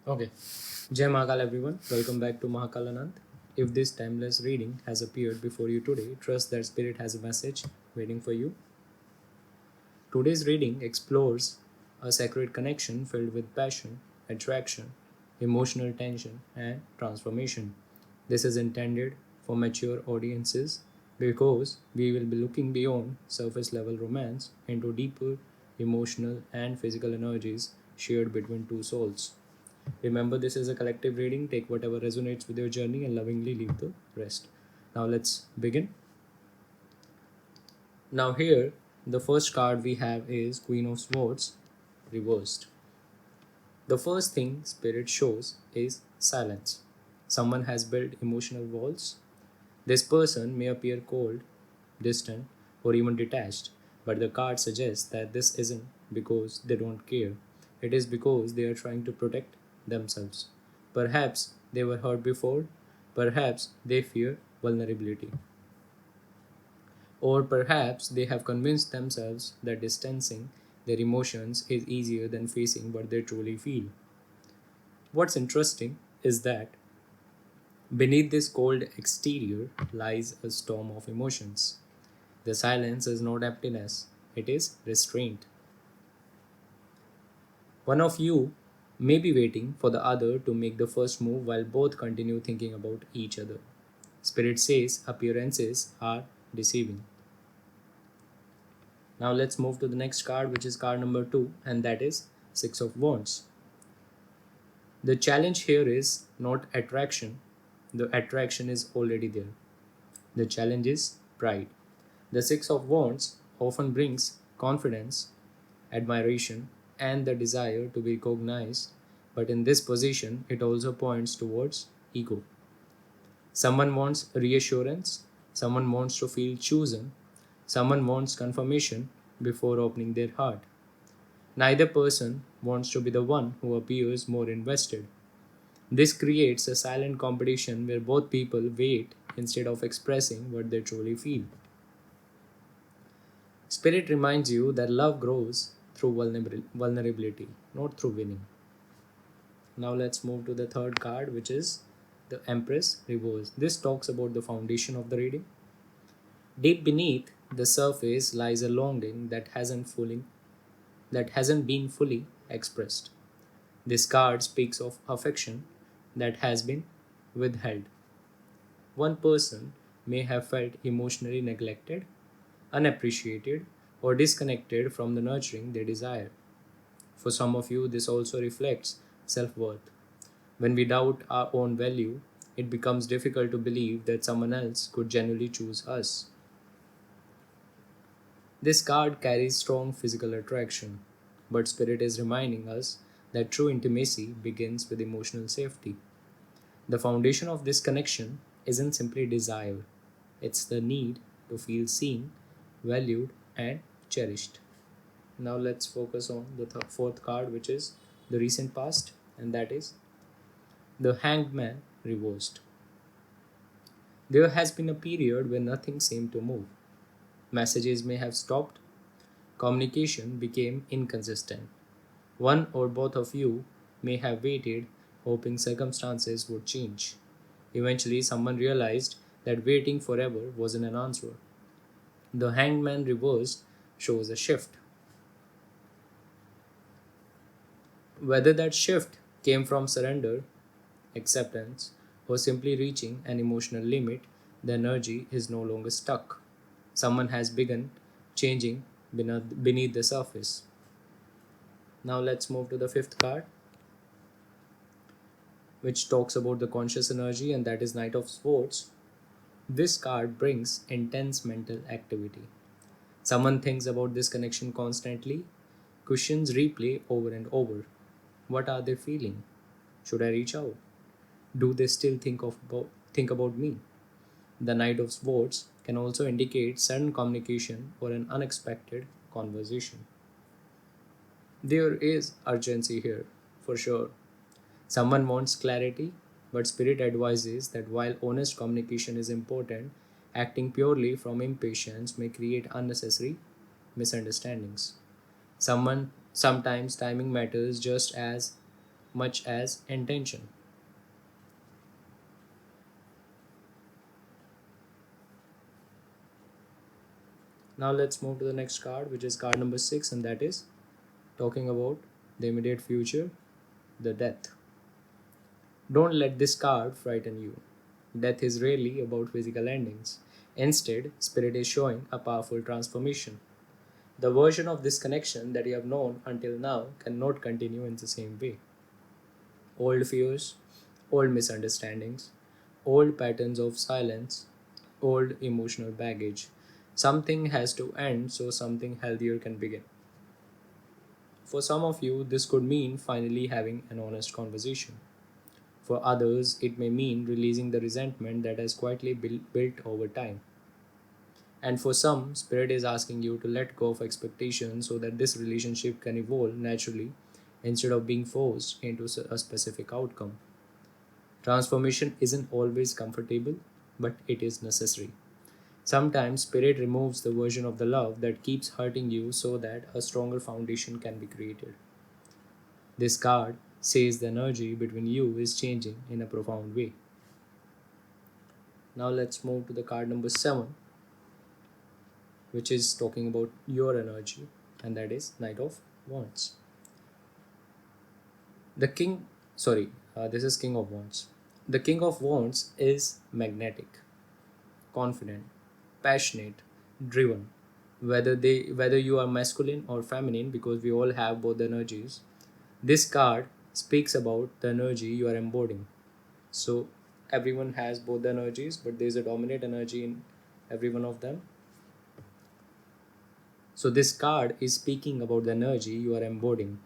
Okay. Jai Mahakaal everyone. Welcome back to Mahakaal Anant. If this timeless reading has appeared before you today, trust that spirit has a message waiting for you. Today's reading explores a sacred connection filled with passion, attraction, emotional tension, and transformation. This is intended for mature audiences because we will be looking beyond surface level romance into deeper emotional and physical energies shared between two souls. Remember, this is a collective reading. Take whatever resonates with your journey and lovingly leave the rest. Now, let's begin. Now, here, the first card we have is Queen of Swords reversed. The first thing Spirit shows is silence. Someone has built emotional walls. This person may appear cold, distant, or even detached, but the card suggests that this isn't because they don't care. It is because they are trying to protect themselves. Perhaps they were hurt before, perhaps they fear vulnerability, or perhaps they have convinced themselves that distancing their emotions is easier than facing what they truly feel. What's interesting is that beneath this cold exterior lies a storm of emotions. The silence is not emptiness, it is restraint. One of you may be waiting for the other to make the first move while both continue thinking about each other. Spirit says appearances are deceiving. Now let's move to the next card, which is card number 2, and that is Six of Wands. The challenge here is not attraction, the attraction is already there. The challenge is pride. The Six of Wands often brings confidence, admiration, and the desire to be recognized, but in this position, it also points towards ego. Someone wants reassurance, someone wants to feel chosen, someone wants confirmation before opening their heart. Neither person wants to be the one who appears more invested. This creates a silent competition where both people wait instead of expressing what they truly feel. Spirit reminds you that love grows through vulnerability, not through winning. Now let's move to the third card, which is the Empress reverse. This talks about the foundation of the reading. Deep beneath the surface lies a longing that hasn't been fully expressed. This card speaks of affection that has been withheld. One person may have felt emotionally neglected, unappreciated, or disconnected from the nurturing they desire. For some of you, this also reflects self worth. When we doubt our own value, it becomes difficult to believe that someone else could genuinely choose us. This card carries strong physical attraction, but Spirit is reminding us that true intimacy begins with emotional safety. The foundation of this connection isn't simply desire, it's the need to feel seen, valued, and cherished. Now let's focus on the fourth card, which is the recent past, and that is the Hanged Man reversed. There has been a period where nothing seemed to move. Messages may have stopped, communication became inconsistent. One or both of you may have waited, hoping circumstances would change. Eventually, someone realized that waiting forever wasn't an answer. The Hangman reversed shows a shift. Whether that shift came from surrender, acceptance, or simply reaching an emotional limit, the energy is no longer stuck. Someone has begun changing beneath the surface. Now let's move to the fifth card, which talks about the conscious energy, and that is Knight of Swords. This card brings intense mental activity. Someone thinks about this connection constantly, questions replay over and over. What are they feeling? Should I reach out? Do they still think about me? The Knight of Swords can also indicate sudden communication or an unexpected conversation. There is urgency here, for sure. Someone wants clarity, but Spirit advises that while honest communication is important, acting purely from impatience may create unnecessary misunderstandings. Sometimes timing matters just as much as intention. Now let's move to the next card, which is card number 6, and that is talking about the immediate future, the death. Don't let this card frighten you. Death is rarely about physical endings. Instead, Spirit is showing a powerful transformation. The version of this connection that you have known until now cannot continue in the same way. Old fears, old misunderstandings, old patterns of silence, old emotional baggage. Something has to end so something healthier can begin. For some of you, this could mean finally having an honest conversation. For others, it may mean releasing the resentment that has quietly built over time. And for some, Spirit is asking you to let go of expectations so that this relationship can evolve naturally instead of being forced into a specific outcome. Transformation isn't always comfortable, but it is necessary. Sometimes Spirit removes the version of the love that keeps hurting you so that a stronger foundation can be created. This card says the energy between you is changing in a profound way. Now let's move to the card number 7, which is talking about your energy, and that is Knight of Wands. The King, this is King of Wands. The King of Wands is magnetic, confident, passionate, driven. Whether you are masculine or feminine, because we all have both the energies, this card speaks about the energy you are embodying. So everyone has both the energies, but there is a dominant energy in every one of them. So this card is speaking about the energy you are embodying.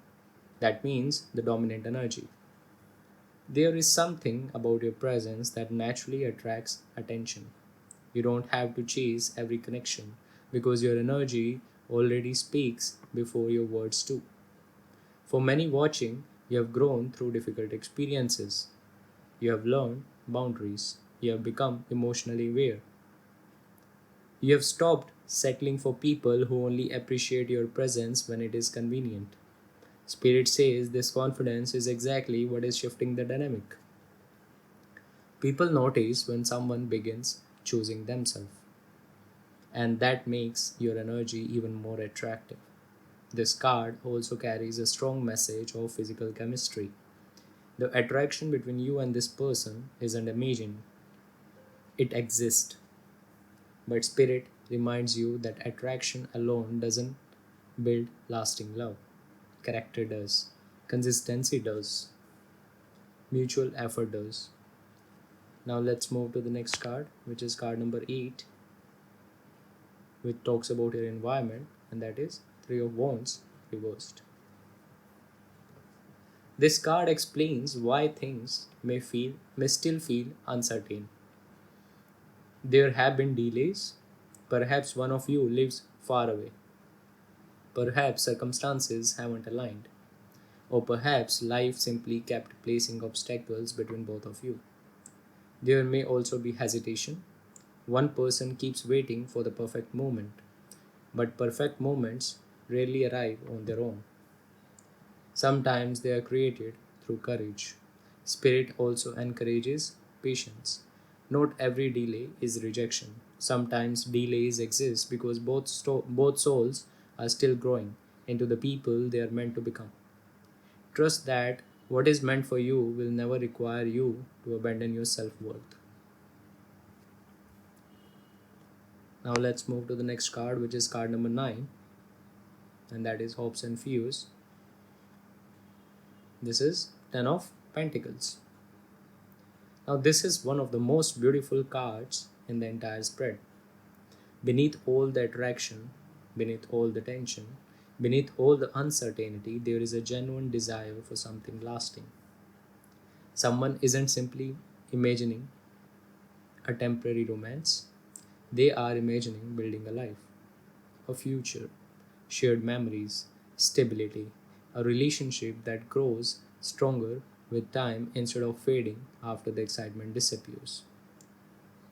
That means the dominant energy. There is something about your presence that naturally attracts attention. You don't have to chase every connection because your energy already speaks before your words do. For many watching, you have grown through difficult experiences. You have learned boundaries. You have become emotionally aware. You have stopped settling for people who only appreciate your presence when it is convenient. Spirit says this confidence is exactly what is shifting the dynamic. People notice when someone begins choosing themselves, and that makes your energy even more attractive. This card also carries a strong message of physical chemistry. The attraction between you and this person isn't imagined, it exists. But Spirit reminds you that attraction alone doesn't build lasting love. Character does, consistency does, mutual effort does. Now let's move to the next card, which is card number 8, which talks about your environment, and that is Three of Wands reversed. This card explains why things may still feel uncertain. There have been delays. Perhaps one of you lives far away. Perhaps circumstances haven't aligned. Or perhaps life simply kept placing obstacles between both of you. There may also be hesitation. One person keeps waiting for the perfect moment, but perfect moments rarely arrive on their own. Sometimes they are created through courage. Spirit also encourages patience. Not every delay is rejection. Sometimes delays exist because both souls are still growing into the people they are meant to become. Trust that what is meant for you will never require you to abandon your self worth. Now let's move to the next card, which is card number 9, and that is Hopes and Fears. This is Ten of Pentacles. Now, this is one of the most beautiful cards in the entire spread. Beneath all the attraction, beneath all the tension, beneath all the uncertainty, there is a genuine desire for something lasting. Someone isn't simply imagining a temporary romance, they are imagining building a life, a future, shared memories, stability, a relationship that grows stronger with time instead of fading after the excitement disappears.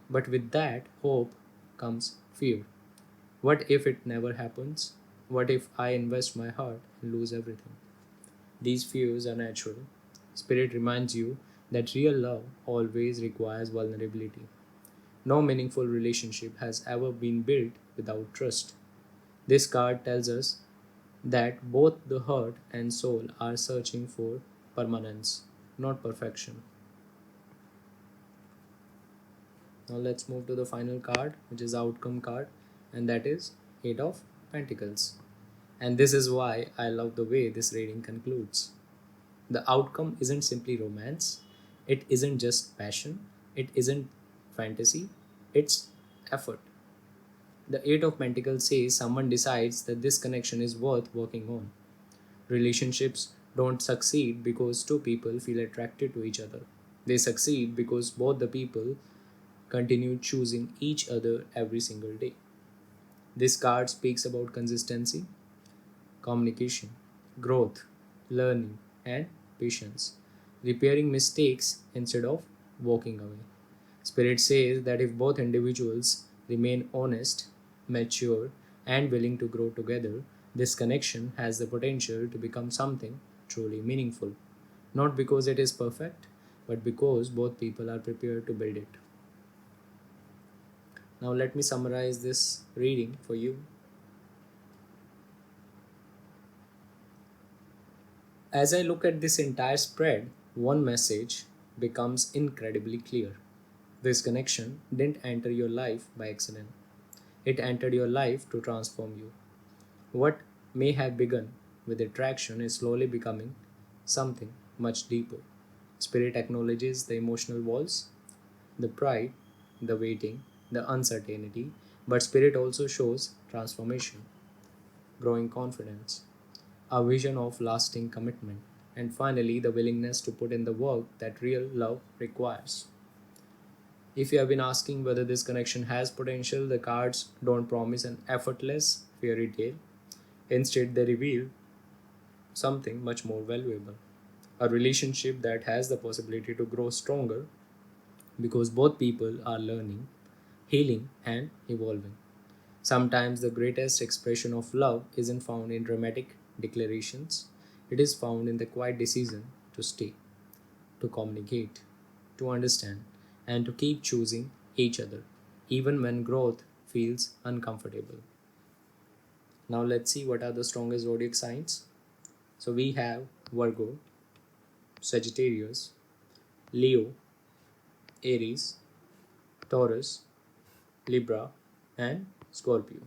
But with that hope comes fear. What if it never happens? What if I invest my heart and lose everything? These fears are natural. Spirit reminds you that real love always requires vulnerability. No meaningful relationship has ever been built without trust. This card tells us that both the heart and soul are searching for permanence, not perfection. Now let's move to the final card, which is outcome card, and that is Eight of Pentacles. And this is why I love the way this reading concludes. The outcome isn't simply romance, it isn't just passion, it isn't fantasy, it's effort. The Eight of Pentacles says someone decides that this connection is worth working on. Relationships don't succeed because two people feel attracted to each other. They succeed because both the people continue choosing each other every single day. This card speaks about consistency, communication, growth, learning, and patience, repairing mistakes instead of walking away. Spirit says that if both individuals remain honest, mature, and willing to grow together, this connection has the potential to become something truly meaningful. Not because it is perfect, but because both people are prepared to build it. Now, let me summarize this reading for you. As I look at this entire spread, one message becomes incredibly clear. This connection didn't enter your life by accident, it entered your life to transform you. What may have begun with attraction is slowly becoming something much deeper. Spirit acknowledges the emotional walls, the pride, the waiting, the uncertainty, but Spirit also shows transformation, growing confidence, a vision of lasting commitment, and finally the willingness to put in the work that real love requires. If you have been asking whether this connection has potential, the cards don't promise an effortless fairy tale. Instead, they reveal something much more valuable, a relationship that has the possibility to grow stronger because both people are learning, healing, and evolving. Sometimes the greatest expression of love isn't found in dramatic declarations, it is found in the quiet decision to stay, to communicate, to understand, and to keep choosing each other, even when growth feels uncomfortable. Now, let's see what are the strongest zodiac signs. So, we have Virgo, Sagittarius, Leo, Aries, Taurus, Libra, and Scorpio.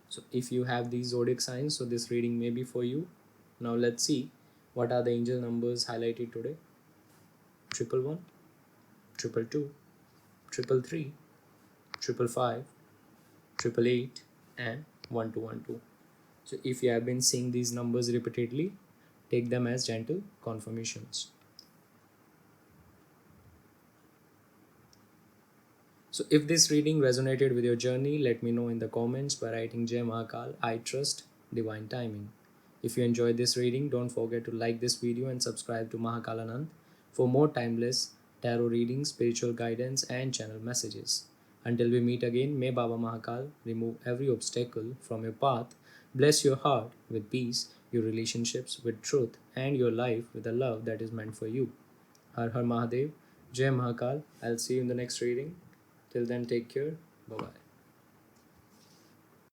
So, if you have these zodiac signs, so this reading may be for you. Now, let's see what are the angel numbers highlighted today: 111, 222, 333, 555, 888, and 1212. So, if you have been seeing these numbers repeatedly, take them as gentle confirmations. So, if this reading resonated with your journey, let me know in the comments by writing Jai Mahakal, I trust divine timing. If you enjoyed this reading, don't forget to like this video and subscribe to Mahakaal Anant for more timeless tarot readings, spiritual guidance, and channel messages. Until we meet again, may Baba Mahakal remove every obstacle from your path, bless your heart with peace, your relationships with truth, and your life with a love that is meant for you. Har Har Mahadev, Jai Mahakal. I'll see you in the next reading. Till then, take care. Bye bye.